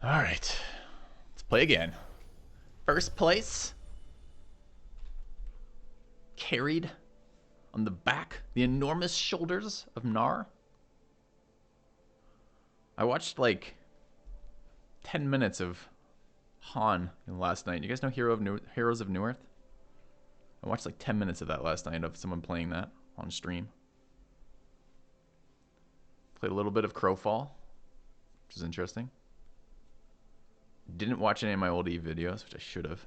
All right, let's play again. First place, carried on the back, the enormous shoulders of Nar. I watched like 10 minutes of Han last night. You guys know Heroes of Newerth? I watched like 10 minutes of that last night of someone playing that on stream. Played a little bit of Crowfall, which is interesting. Didn't watch any of my old Eve videos, which I should have.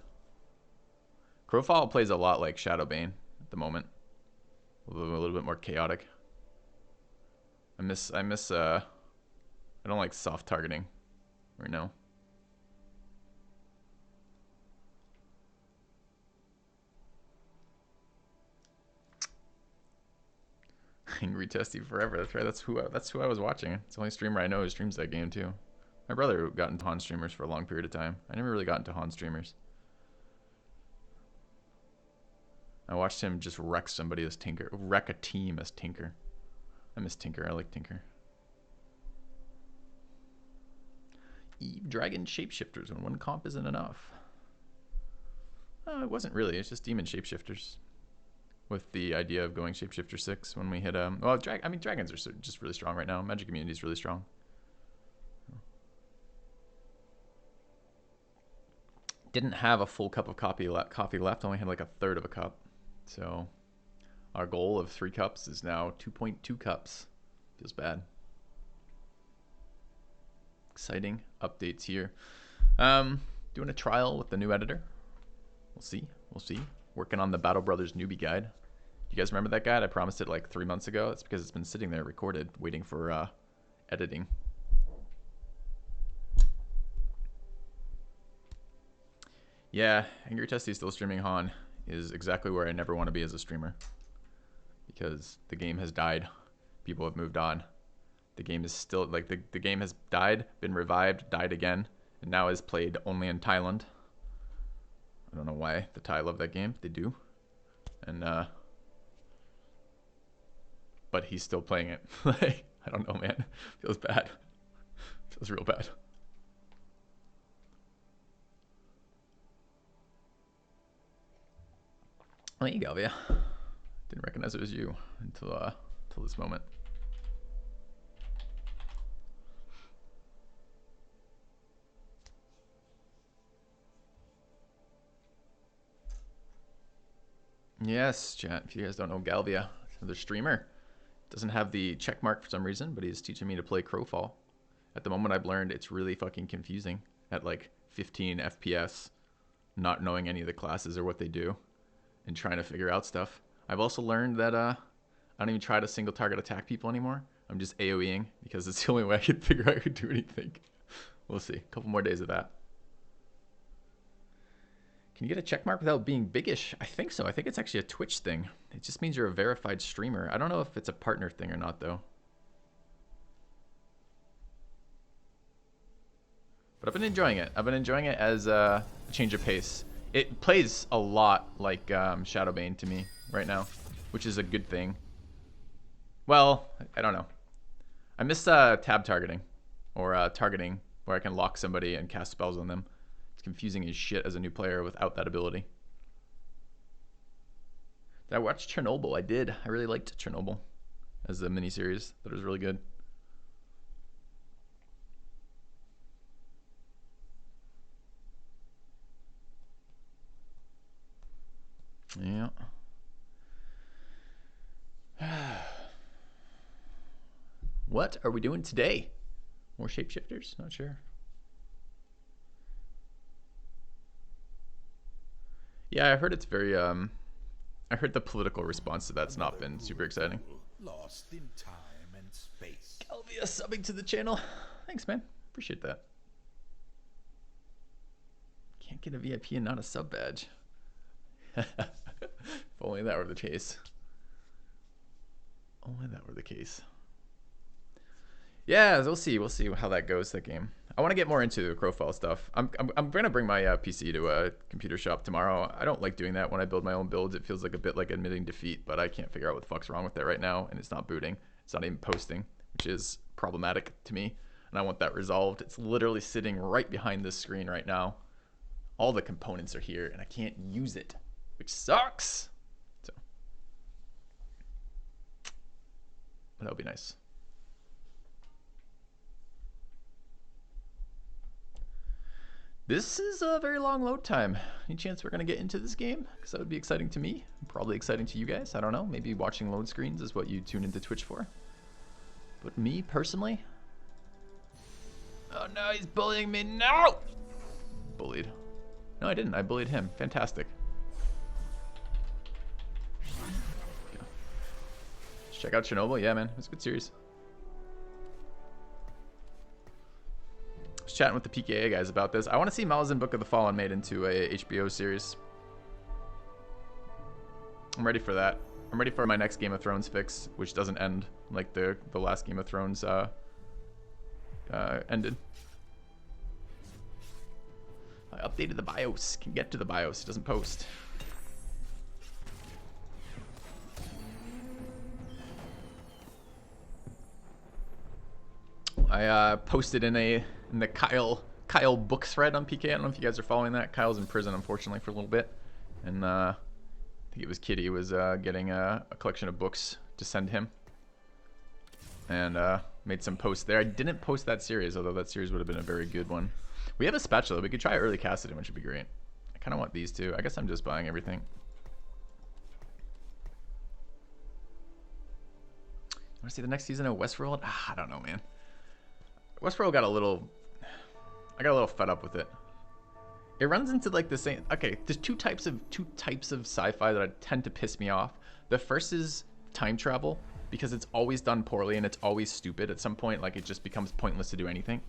Crowfall plays a lot like Shadowbane at the moment. A little bit more chaotic. I don't like soft targeting right now. Angry Testy forever. That's right. That's who I was watching. It's the only streamer I know who streams that game too. My brother got into Han streamers for a long period of time. I never really got into Han streamers. I watched him just wreck somebody as Tinker. Wreck a team as Tinker. I miss Tinker. I like Tinker. Eve Dragon Shapeshifters when one comp isn't enough. Oh, it wasn't really. It's just Demon Shapeshifters. With the idea of going Shapeshifter 6 when we hit well, dragons are just really strong right now. Magic Community is really strong. Didn't have a full cup of coffee left. Only had like a third of a cup. So our goal of 3 cups is now 2.2 cups. Feels bad. Exciting updates here. Doing a trial with the new editor. We'll see. Working on the Battle Brothers newbie guide. You guys remember that guide? I promised it like 3 months ago. It's because it's been sitting there recorded, waiting for editing. Yeah, Angry Testy still streaming Han is exactly where I never want to be as a streamer. Because the game has died. People have moved on. The game is still, like, the game has died, been revived, died again, and now is played only in Thailand. I don't know why the Thai love that game. They do. And, but he's still playing it. Like, I don't know, man. Feels bad. Feels real bad. There you go, yeah. Didn't recognize it was you until this moment. Yes, chat. If you guys don't know Galvia, another streamer. Doesn't have the check mark for some reason, but he's teaching me to play Crowfall. At the moment, I've learned it's really fucking confusing at like 15 FPS, not knowing any of the classes or what they do, and trying to figure out stuff. I've also learned that I don't even try to single target attack people anymore. I'm just AoEing because it's the only way I can figure out how to do anything. We'll see. A couple more days of that. Can you get a check mark without being biggish? I think so. I think it's actually a Twitch thing. It just means you're a verified streamer. I don't know if it's a partner thing or not, though. But I've been enjoying it. I've been enjoying it as a change of pace. It plays a lot like Shadowbane to me right now, which is a good thing. Well, I don't know. I miss tab targeting, or targeting where I can lock somebody and cast spells on them. Confusing as shit as a new player without that ability. Did I watch Chernobyl? I did. I really liked Chernobyl as a miniseries. That was really good. Yeah. What are we doing today? More shapeshifters? Not sure. Yeah, I heard it's very, I heard the political response to that's not been super exciting. Lost in time and space. Calvia subbing to the channel. Thanks, man. Appreciate that. Can't get a VIP and not a sub badge. If only that were the case. Only that were the case. Yeah, we'll see. We'll see how that goes, that game. I want to get more into the Crowfall stuff. I'm going to bring my PC to a computer shop tomorrow. I don't like doing that when I build my own builds. It feels like a bit like admitting defeat, but I can't figure out what the fuck's wrong with it right now, and it's not booting. It's not even posting, which is problematic to me. and I want that resolved. It's literally sitting right behind this screen right now. All the components are here, and I can't use it, which sucks. So, but that'll be nice. This is a very long load time. Any chance we're going to get into this game? Because that would be exciting to me. Probably exciting to you guys. I don't know. Maybe watching load screens is what you tune into Twitch for. But me, personally... Oh no, he's bullying me. No! Bullied. No, I didn't. I bullied him. Fantastic. Let's check out Chernobyl. Yeah, man. It's a good series. I was chatting with the PKA guys about this. I want to see Malazan Book of the Fallen made into a HBO series. I'm ready for that. I'm ready for my next Game of Thrones fix, which doesn't end like the last Game of Thrones ended. I updated the BIOS. Can get to the BIOS. It doesn't post. I posted in the Kyle book thread on PK. I don't know if you guys are following that. Kyle's in prison, unfortunately, for a little bit, and I think it was Kitty was getting a collection of books to send him, and made some posts there. I didn't post that series, although that series would have been a very good one. We have a spatula. We could try early Cassidon, which would be great. I kind of want these two. I guess I'm just buying everything. You want to see the next season of Westworld? I don't know, man. Westworld got a little... I got a little fed up with it. It runs into like the same... Okay, there's two types of sci-fi that tend to piss me off. The first is time travel, because it's always done poorly and it's always stupid. At some point, like, it just becomes pointless to do anything.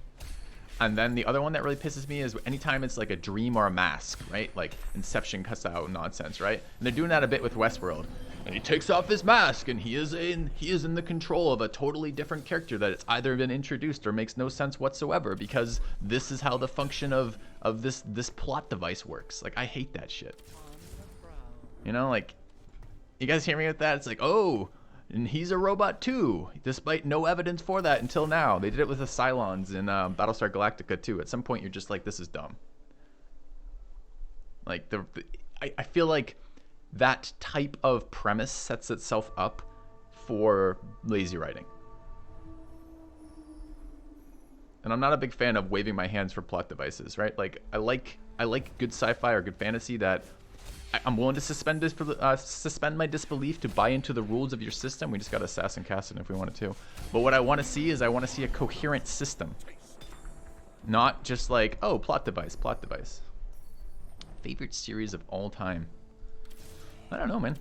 And then the other one that really pisses me is anytime it's like a dream or a mask, right? Like Inception cuss out nonsense, right? And they're doing that a bit with Westworld. And he takes off his mask and he is in the control of a totally different character that it's either been introduced or makes no sense whatsoever, because this is how the function of this plot device works. Like, I hate that shit. You know, like, you guys hear me with that? It's like, oh, and he's a robot too, despite no evidence for that until now. They did it with the Cylons in Battlestar Galactica too. At some point, you're just like, this is dumb. Like, I feel like that type of premise sets itself up for lazy writing. And I'm not a big fan of waving my hands for plot devices, right? Like, I like good sci-fi or good fantasy that I'm willing to suspend my disbelief to buy into the rules of your system. We just got Assassin Cassidon if we wanted to. But what I want to see is I want to see a coherent system. Not just like, oh, plot device, plot device. Favorite series of all time? I don't know, man.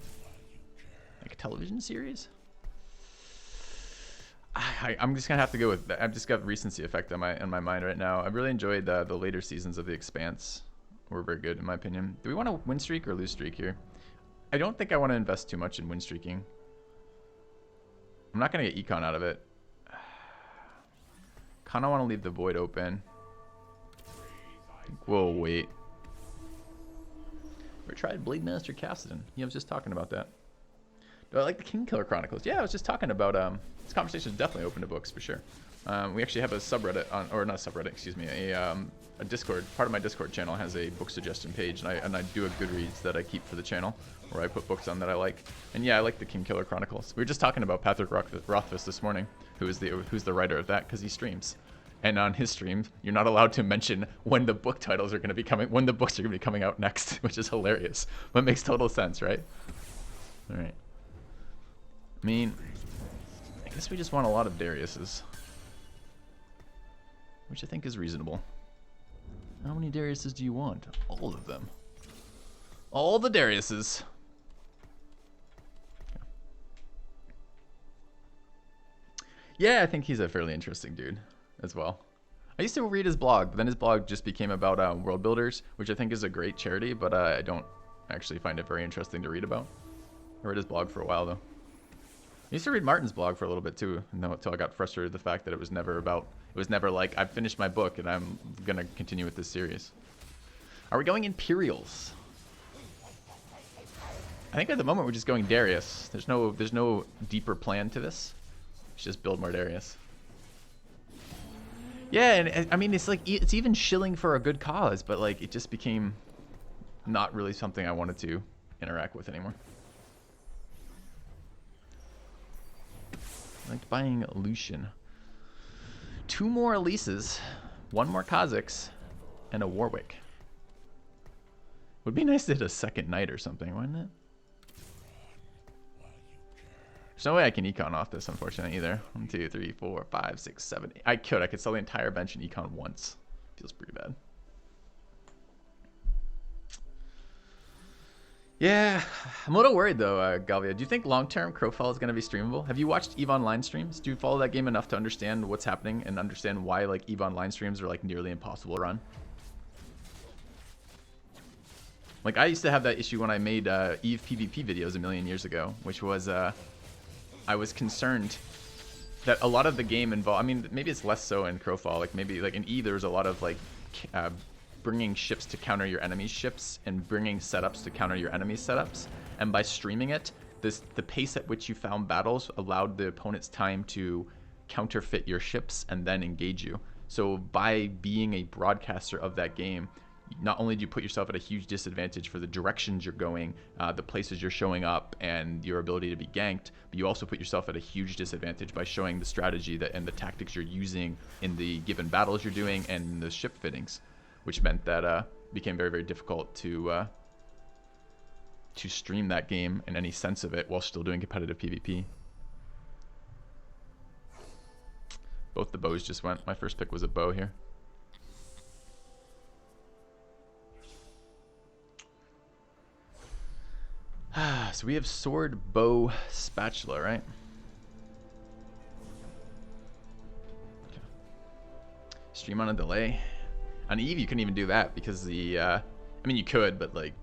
Like a television series? I'm just gonna have to go with that. I've just got recency effect on my mind right now. I really enjoyed the later seasons of The Expanse. Were very good in my opinion. Do we want to win streak or lose streak here? I don't think I want to invest too much in win streaking. I'm not gonna get econ out of it. Kinda want to leave the void open. I think we'll wait. We tried Blade Master Cassidon. Yeah, I was just talking about that. Do I like the King Killer Chronicles? Yeah, I was just talking about this conversation is definitely open to books for sure. We actually have a subreddit on, or not a subreddit, excuse me, a Discord. Part of my Discord channel has a book suggestion page, and I do a Goodreads that I keep for the channel, where I put books on that I like. And yeah, I like the King Killer Chronicles. We were just talking about Patrick Rothfuss this morning, who's the writer of that, because he streams. And on his stream, you're not allowed to mention when the book titles are going to be coming, when the books are going to be coming out next, which is hilarious. But makes total sense, right? All right. I mean, I guess we just want a lot of Dariuses, which I think is reasonable. How many Dariuses do you want? All of them. All the Dariuses. Yeah, I think he's a fairly interesting dude as well. I used to read his blog, but then his blog just became about world builders, which I think is a great charity, but I don't actually find it very interesting to read about. I read his blog for a while though. I used to read Martin's blog for a little bit too, until I got frustrated with the fact that it was never like, I've finished my book and I'm gonna continue with this series. Are we going Imperials? I think at the moment we're just going Darius. There's no deeper plan to this. Let's just build more Darius. Yeah, and I mean, it's like it's even shilling for a good cause, but like it just became not really something I wanted to interact with anymore. I liked buying Lucian. 2 more Elises, 1 more Kha'Zix, and a Warwick. Would be nice to hit a second knight or something, wouldn't it? There's no way I can econ off this, unfortunately, either. 1, 2, 3, 4, 5, 6, 7. I could sell the entire bench and econ once. Feels pretty bad. Yeah, I'm a little worried though, Galvia. Do you think long-term Crowfall is going to be streamable? Have you watched EVE Online streams? Do you follow that game enough to understand what's happening and understand why like EVE Online streams are like nearly impossible to run? Like I used to have that issue when I made EVE PvP videos a million years ago, which was I was concerned that a lot of the game involved. I mean, maybe it's less so in Crowfall. Like maybe like in EVE, there was a lot of like bringing ships to counter your enemy's ships and bringing setups to counter your enemy's setups. And by streaming it, the pace at which you found battles allowed the opponent's time to counterfeit your ships and then engage you. So by being a broadcaster of that game, not only do you put yourself at a huge disadvantage for the directions you're going, the places you're showing up, and your ability to be ganked, but you also put yourself at a huge disadvantage by showing the strategy that and the tactics you're using in the given battles you're doing and the ship fittings, which meant that it became very, very difficult to stream that game in any sense of it while still doing competitive PvP. Both the bows just went. My first pick was a bow here. So we have sword, bow, spatula, right? Okay. Stream on a delay. On Eve, you couldn't even do that because the, I mean, you could, but like,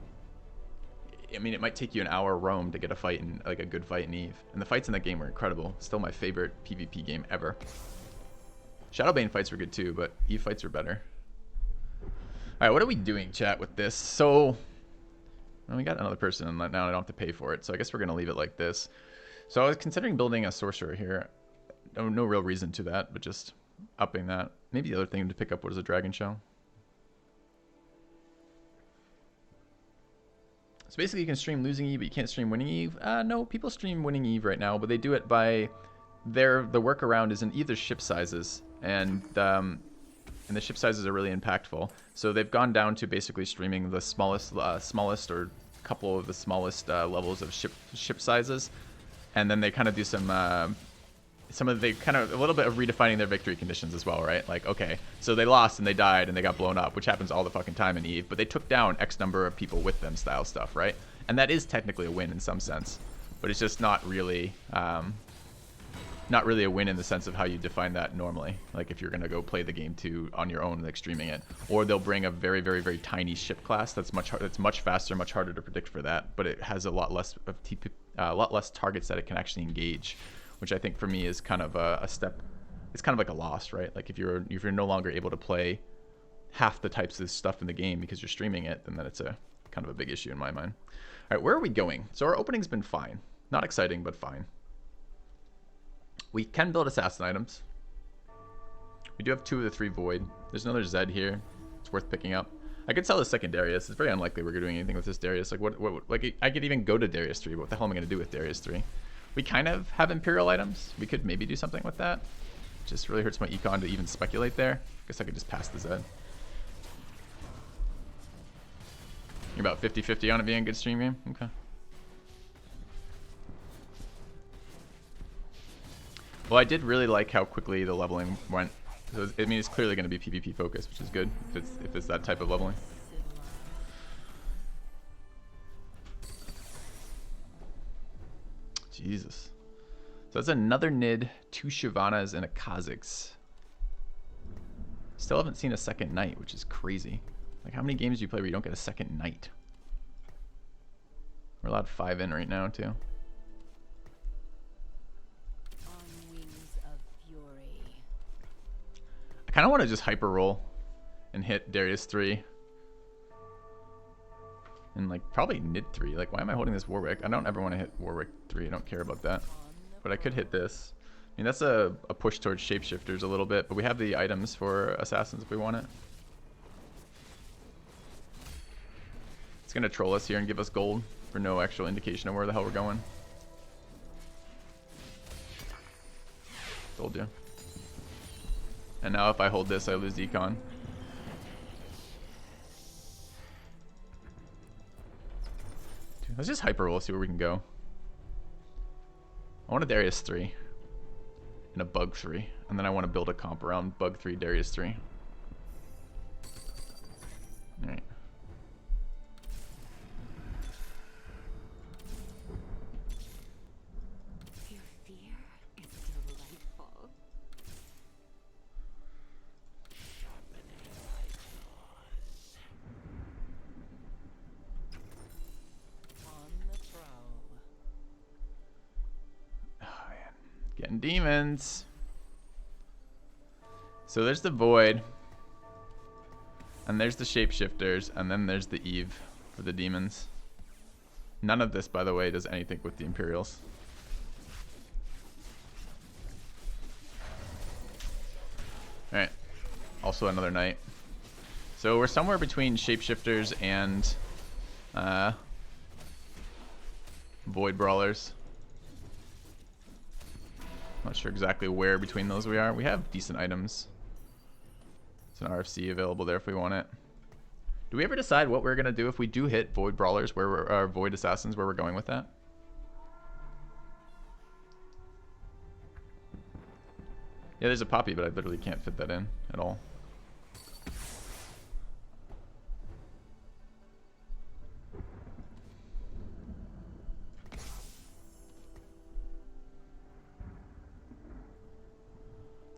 I mean, it might take you an hour roam to get a fight in, like a good fight in Eve. And the fights in that game were incredible. Still my favorite PvP game ever. Shadowbane fights were good too, but Eve fights were better. All right, what are we doing, chat, with this? So, well, we got another person, and now I don't have to pay for it, so I guess we're gonna leave it like this. So I was considering building a sorcerer here. No real reason to that, but just upping that. Maybe the other thing to pick up was a dragon shell. So basically you can stream losing Eve, but you can't stream winning Eve. No, people stream winning Eve right now, but they do it by the workaround is in either ship sizes, and the ship sizes are really impactful. So they've gone down to basically streaming the smallest or couple of the smallest levels of ship sizes, and then they kind of do a little bit of redefining their victory conditions as well, right? Like, okay, so they lost and they died and they got blown up, which happens all the fucking time in Eve, but they took down X number of people with them style stuff, right? And that is technically a win in some sense, but it's just not really a win in the sense of how you define that normally. Like if you're gonna go play the game on your own, like streaming it, or they'll bring a very, very, very tiny ship class that's much faster, much harder to predict for that, but it has a lot less targets that it can actually engage, which I think for me is kind of a step. It's kind of like a loss, right? Like if you're no longer able to play half the types of stuff in the game because you're streaming it, then it's a kind of a big issue in my mind. All right, where are we going? So our opening's been fine, not exciting, but fine. We can build assassin items. We do have 2 of the 3 void. There's another Zed here. It's worth picking up. I could sell the second Darius. It's very unlikely we're doing anything with this Darius. Like like I could even go to Darius 3, but what the hell am I gonna do with Darius 3? We kind of have Imperial items. We could maybe do something with that. Just really hurts my econ to even speculate there. Guess I could just pass the Zed. You're about 50-50 on it being a good stream game? Okay. Well, I did really like how quickly the leveling went. So I mean, it's clearly going to be PvP focused, which is good if it's that type of leveling. Jesus. So that's another Nid, 2 Shyvanas, and a Kha'Zix. Still haven't seen a second knight, which is crazy. Like, how many games do you play where you don't get a second knight? We're allowed 5 in right now, too. I kind of want to just hyper roll and hit Darius 3. And like probably Nid 3. Like, why am I holding this Warwick? I don't ever want to hit Warwick 3. I don't care about that. But I could hit this. mean, that's a push towards shapeshifters a little bit, but we have the items for assassins if we want it. It's gonna troll us here and give us gold for no actual indication of where the hell we're going. Told you. And now if I hold this, I lose econ. Dude, let's just hyper roll, see where we can go. I want a Darius 3 and a Bug 3, and then I want to build a comp around Bug 3, Darius 3. Alright. Your fear is delightful. On the prowl. Oh man, getting demons. So there's the Void, and there's the Shapeshifters, and then there's the Eve for the demons. None of this, by the way, does anything with the Imperials. Alright, also another night. So we're somewhere between Shapeshifters and Void Brawlers. Not sure exactly where between those we are. We have decent items. There's an RFC available there if we want it. Do we ever decide what we're gonna do if we do hit Void Brawlers, where we're Void Assassins, where we're going with that? Yeah, there's a Poppy, but I literally can't fit that in at all.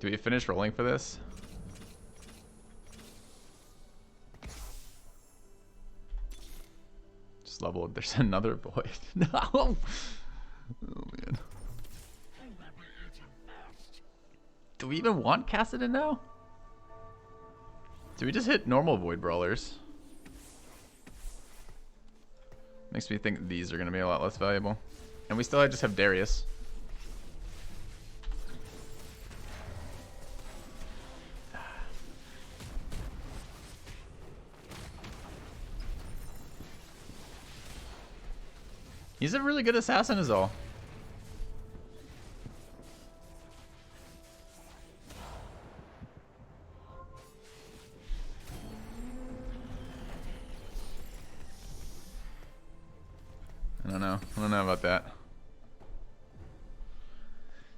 Do we finish rolling for this? Just level. There's another Void. No! Oh man. Do we even want Cassidon now? Do we just hit normal Void Brawlers? Makes me think these are going to be a lot less valuable. And we still just have Darius. He's a really good assassin is all. I don't know about that.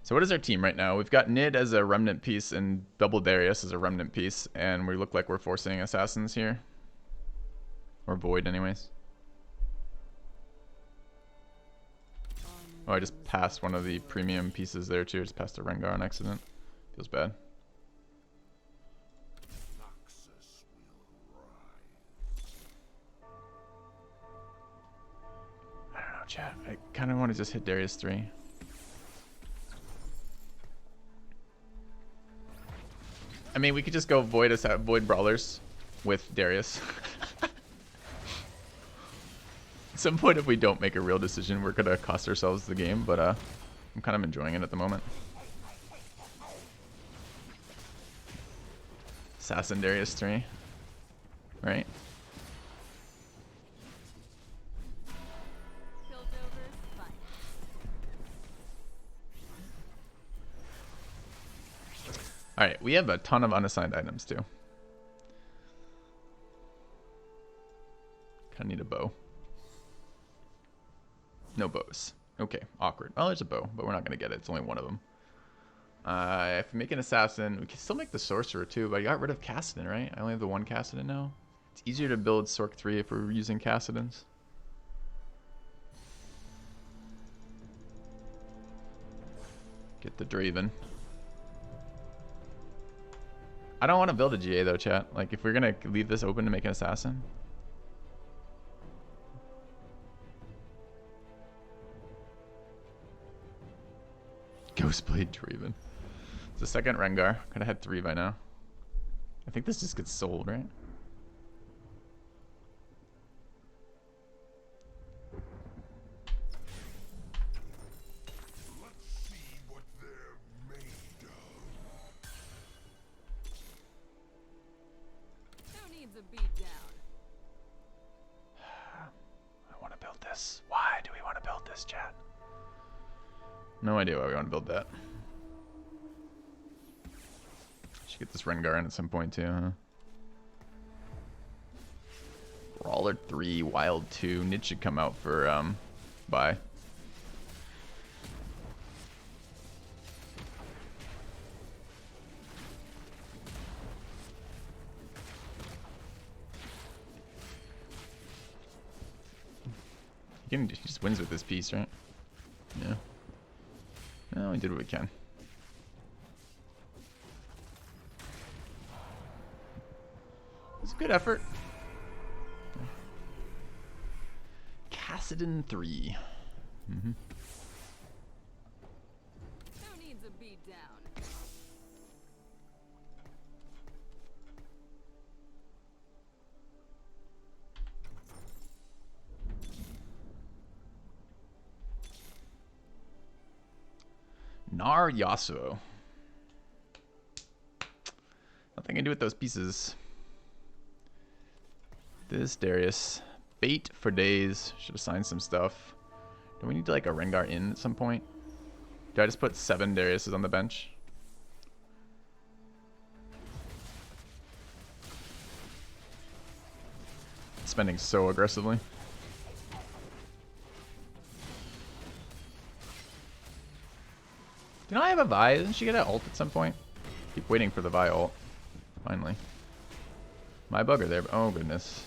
So what is our team right now? We've got Nid as a remnant piece and Double Darius as a remnant piece, and we look like we're forcing assassins here. Or Void anyways. Oh, I just passed one of the premium pieces there too. I just passed a Rengar on accident. Feels bad. I don't know, chat. I kind of want to just hit Darius 3. I mean, we could just go Void Brawlers with Darius. At some point, if we don't make a real decision, we're gonna cost ourselves the game, but I'm kind of enjoying it at the moment. Assassin Darius 3. Right? Alright, we have a ton of unassigned items too. Kinda need a bow. No bows. Okay, awkward. Oh, there's a bow, but we're not going to get it. It's only one of them. If we make an assassin, we can still make the sorcerer too, but I got rid of Cassidon, right? I only have the one Cassidon now. It's easier to build Sorc 3 if we're using Cassidons. Get the Draven. I don't want to build a GA though, chat. Like, if we're going to leave this open to make an assassin. Ghostblade Draven. It's the second Rengar. Could have had 3 by now. I think this just gets sold, right? Let's see what they're needs a beat down. I want to build this. Why do we want to build this, chat? No idea why we want to build that. Should get this Rengar in at some point too, huh? Brawler 3, Wild 2. Nid should come out for buy. He just wins with this piece, right? Yeah. No, we did what we can. It's a good effort. Cassidon 3. Mm-hmm. Who needs a beat down? Nar Yasuo. Nothing I can do with those pieces. This Darius. Bait for days. Should assign some stuff. Do we need to like a Rengar in at some point? Do I just put 7 Dariuses on the bench? Spending so aggressively. Didn't I have a Vi? Didn't she get an ult at some point? Keep waiting for the Vi ult. Finally. My bugger there. Oh, goodness.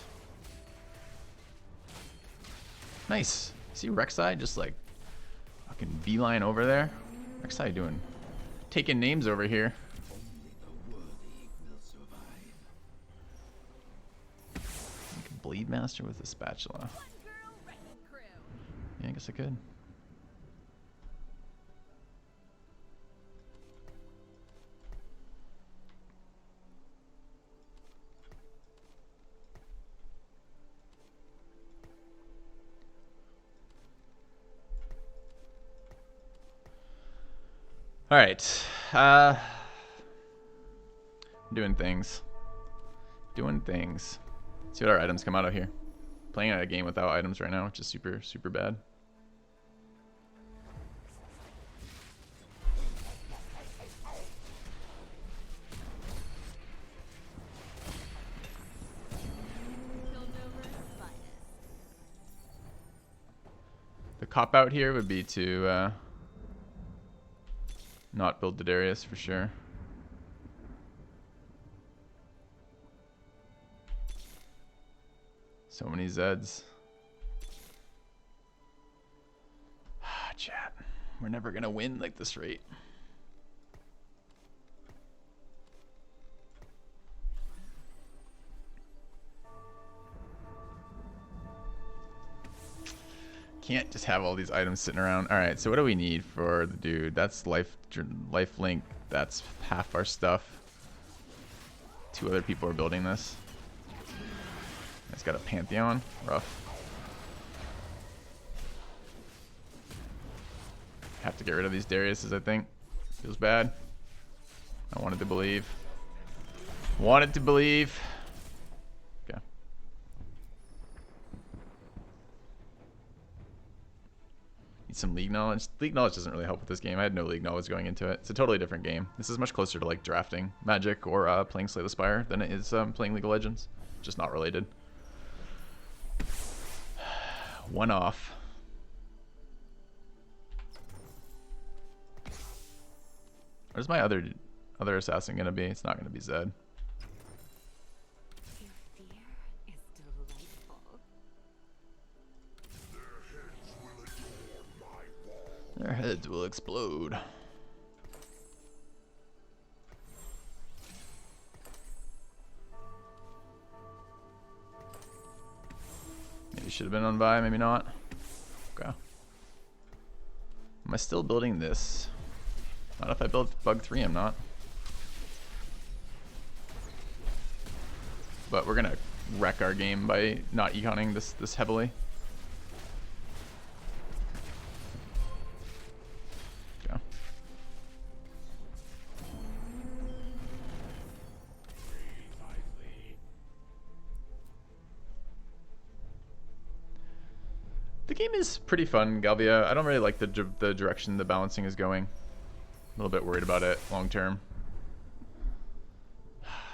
Nice. See Rek'Sai just like fucking beeline over there? Rek'Sai doing... taking names over here. I can Bleed Master with a spatula. Yeah, I guess I could. All right, doing things. See what our items come out of here. Playing a game without items right now, which is super, super bad. The cop out here would be to not build the Darius for sure. So many Zeds. Chat. We're never gonna win like this rate. Can't just have all these items sitting around. All right, so what do we need for the dude? That's life link. That's half our stuff. 2 other people are building this. It's got a Pantheon. Rough. Have to get rid of these Dariuses, I think. Feels bad. I wanted to believe. Wanted to believe. Okay. Need some League knowledge. League knowledge doesn't really help with this game. I had no League knowledge going into it. It's a totally different game. This is much closer to like drafting Magic or playing Slay the Spire than it is playing League of Legends. Just not related. One off. Where's my other assassin gonna be? It's not gonna be Zed. Your fear is delightful. Their heads will explode. Maybe should have been on Vi, maybe not. Okay. Am I still building this? Not if I build bug 3, I'm not. But we're gonna wreck our game by not econing this heavily. Okay. The game is pretty fun, Galvia. I don't really like the direction the balancing is going. A little bit worried about it long term.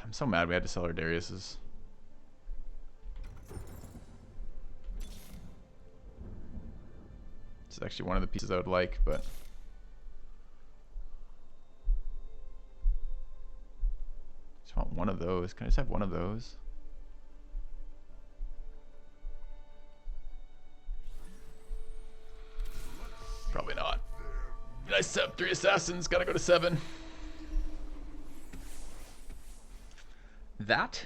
I'm so mad we had to sell our Darius's. It's actually one of the pieces I would like, but just want one of those. Can I just have one of those? Probably not. Nice Sep, 3 assassins, gotta go to 7. That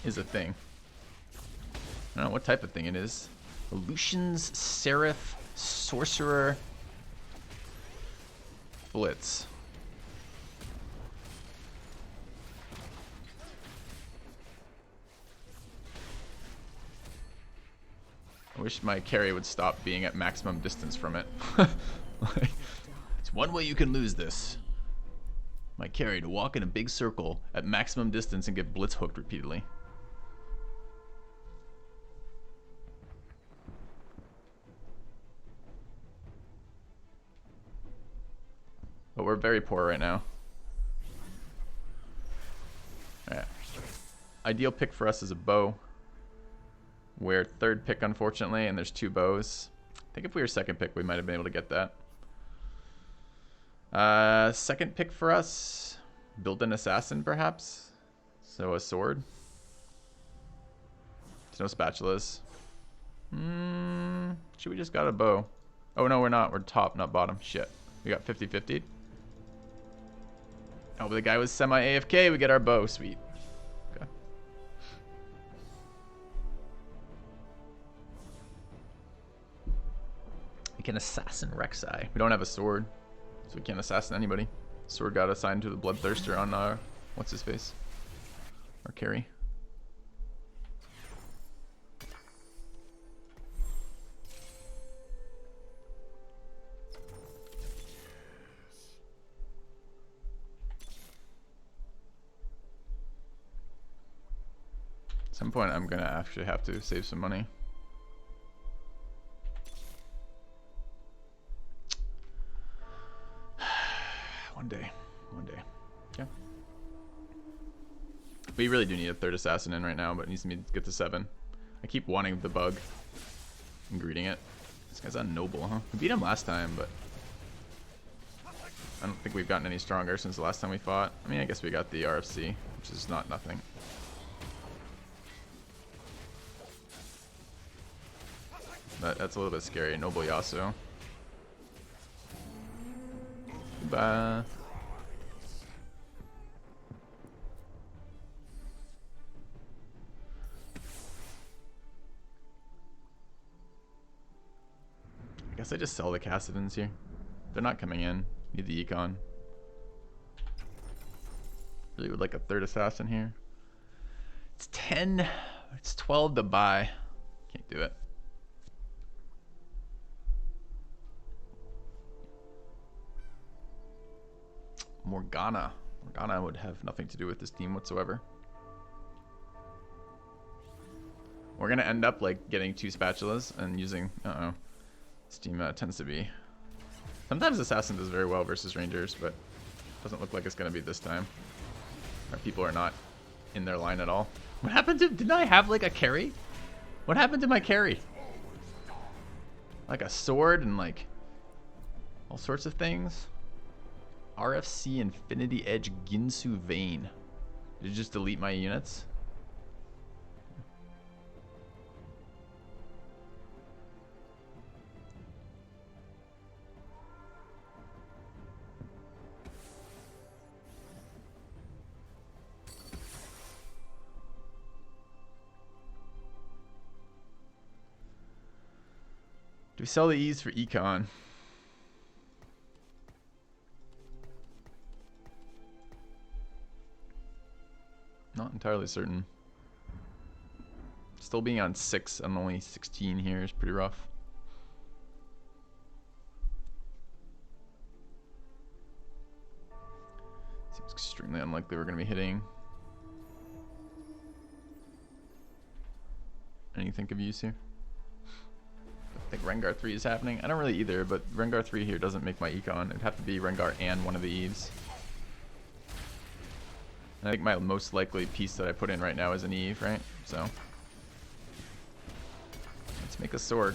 is a thing. I don't know what type of thing it is. Lucian's Seraph Sorcerer Blitz. I wish my carry would stop being at maximum distance from it. Like, it's one way you can lose this. My carry to walk in a big circle at maximum distance and get blitz hooked repeatedly. But we're very poor right now. Alright. Ideal pick for us is a bow. We're third pick, unfortunately, and there's 2 bows. I think if we were second pick, we might have been able to get that. Second pick for us, build an assassin, perhaps. So a sword. There's no spatulas. Should we just got a bow? Oh, no, we're not. We're top, not bottom. Shit. We got 50-50. Oh, but the guy was semi-AFK. We get our bow. Sweet. Okay. We can assassin Rek'Sai. We don't have a sword, so we can't assassin anybody. Sword got assigned to the Bloodthirster on our... What's his face? Our carry. At some point, I'm gonna actually have to save some money. One day. Yeah. We really do need a third assassin in right now, but it needs to get to 7. I keep wanting the bug and greeting it. This guy's on noble, huh? We beat him last time, but I don't think we've gotten any stronger since the last time we fought. I mean, I guess we got the RFC, which is not nothing. But that's a little bit scary. Noble Yasuo. Goodbye. I guess I just sell the Cassidans here. They're not coming in. Need the econ. Really would like a third assassin here. It's 10. It's 12 to buy. Can't do it. Morgana. Morgana would have nothing to do with this team whatsoever. We're gonna end up like getting 2 spatulas and using. This team tends to be. Sometimes Assassin does very well versus Rangers, but doesn't look like it's gonna be this time. Our people are not in their line at all. What happened to? Didn't I have like a carry? What happened to my carry? Like a sword and like all sorts of things. RFC Infinity Edge Ginsu Vane. Did you just delete my units? Do we sell the E's for econ? Not entirely certain. Still being on 6 and only 16 here is pretty rough. Seems extremely unlikely we're going to be hitting. Anything of use here? think Rengar 3 is happening. I don't really either, but Rengar 3 here doesn't make my econ. It'd have to be Rengar and one of the Eves. And I think my most likely piece that I put in right now is an Eve, right? So let's make a Sork.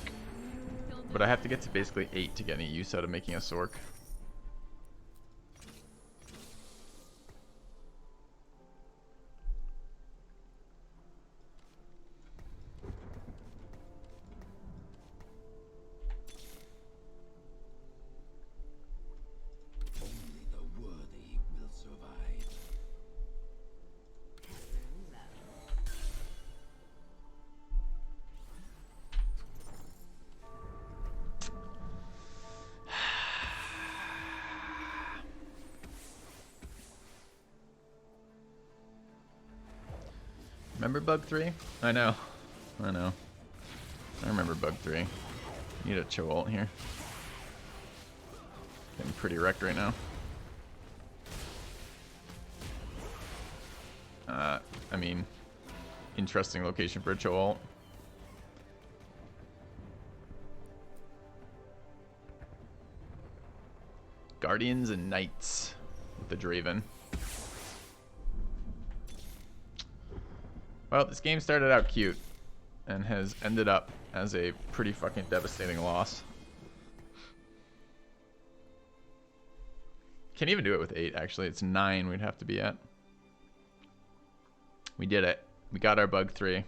But I have to get to basically 8 to get any use out of making a Sork. Remember bug 3? I know. I know. I remember bug 3. Need a Cho ult here. Getting pretty wrecked right now. I mean, interesting location for a Cho ult. Guardians and Knights with the Draven. Well, this game started out cute and has ended up as a pretty fucking devastating loss. Can't even do it with 8, actually. It's 9 we'd have to be at. We did it. We got our bug 3.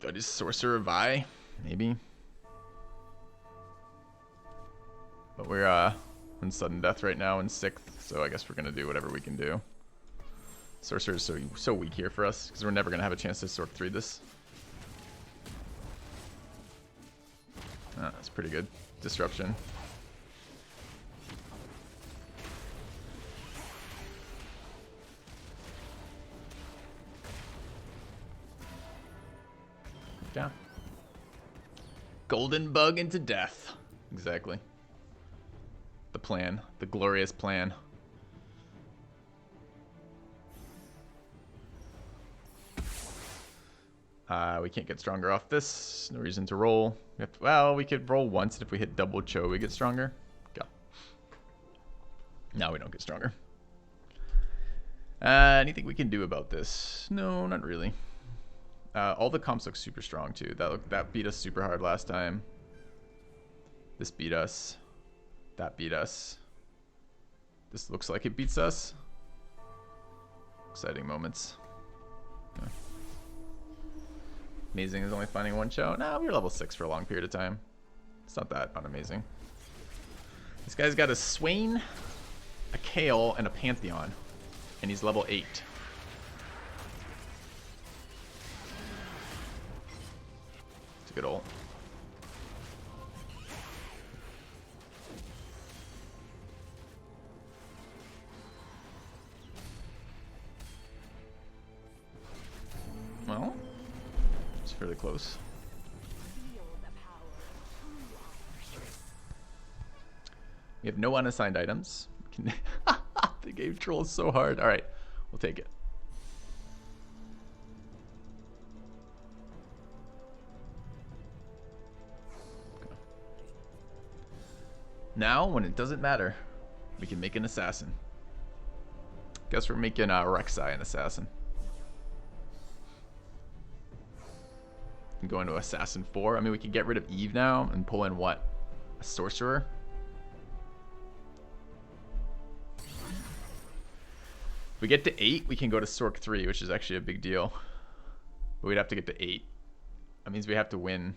Do I just Sorcerer Vi? Maybe. But we're in sudden death right now in 6th, so I guess we're gonna do whatever we can do. Sorcerer is so weak here for us because we're never gonna have a chance to Sork 3 this. That's pretty good. Disruption. Yeah. Golden bug into death. Exactly. The plan. The glorious plan. We can't get stronger off this. No reason to roll. We have to, well, we could roll once, and if we hit double Cho, we get stronger. Go. No, we don't get stronger. Anything we can do about this? No, not really. All the comps look super strong too. That beat us super hard last time. This beat us. That beat us. This looks like it beats us. Exciting moments. Yeah. Amazing is only finding one Cho. No, we were level 6 for a long period of time. It's not that unamazing. This guy's got a Swain, a Kale, and a Pantheon. And he's level 8. It's a good ult. Well, it's fairly close. We have no unassigned items. The game trolls so hard. All right, we'll take it. Okay. Now, when it doesn't matter, we can make an assassin. Guess we're making Rek'Sai an assassin. Go into Assassin 4. I mean, we could get rid of Eve now and pull in what? A Sorcerer? If we get to 8, we can go to Sork 3, which is actually a big deal. But we'd have to get to 8. That means we have to win,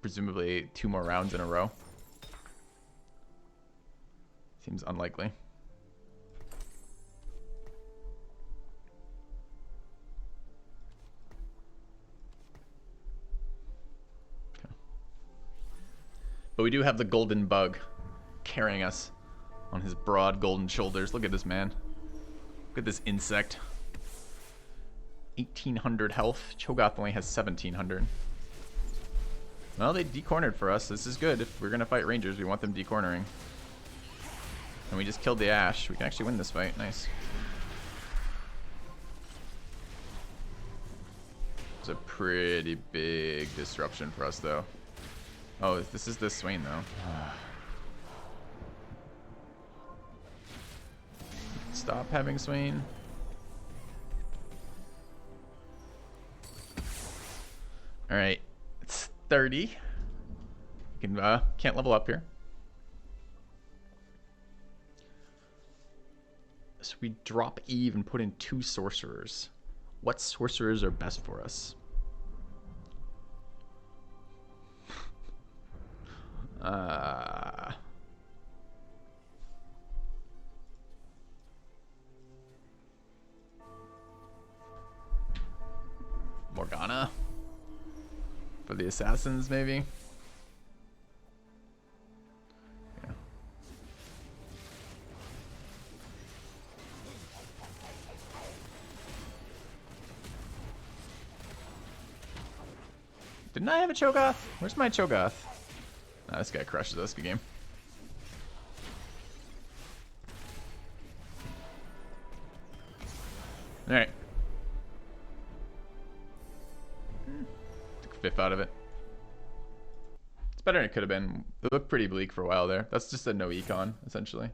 presumably, 2 more rounds in a row. Seems unlikely. But we do have the golden bug carrying us on his broad golden shoulders. Look at this man. Look at this insect. 1800 health. Cho'Gath only has 1700. Well, they decornered for us. This is good. If we're going to fight rangers, we want them decornering. And we just killed the Ashe. We can actually win this fight. Nice. It's a pretty big disruption for us, though. Oh, this is the Swain, though. Stop having Swain. All right, it's 30. Can't level up here. So we drop Eve and put in 2 sorcerers. What sorcerers are best for us? Morgana? For the assassins, maybe? Yeah. Didn't I have a Cho'Gath? Where's my Cho'Gath? Nah, this guy crushes us. Good game. Alright. Took a 5th out of it. It's better than it could have been. It looked pretty bleak for a while there. That's just a no econ, essentially.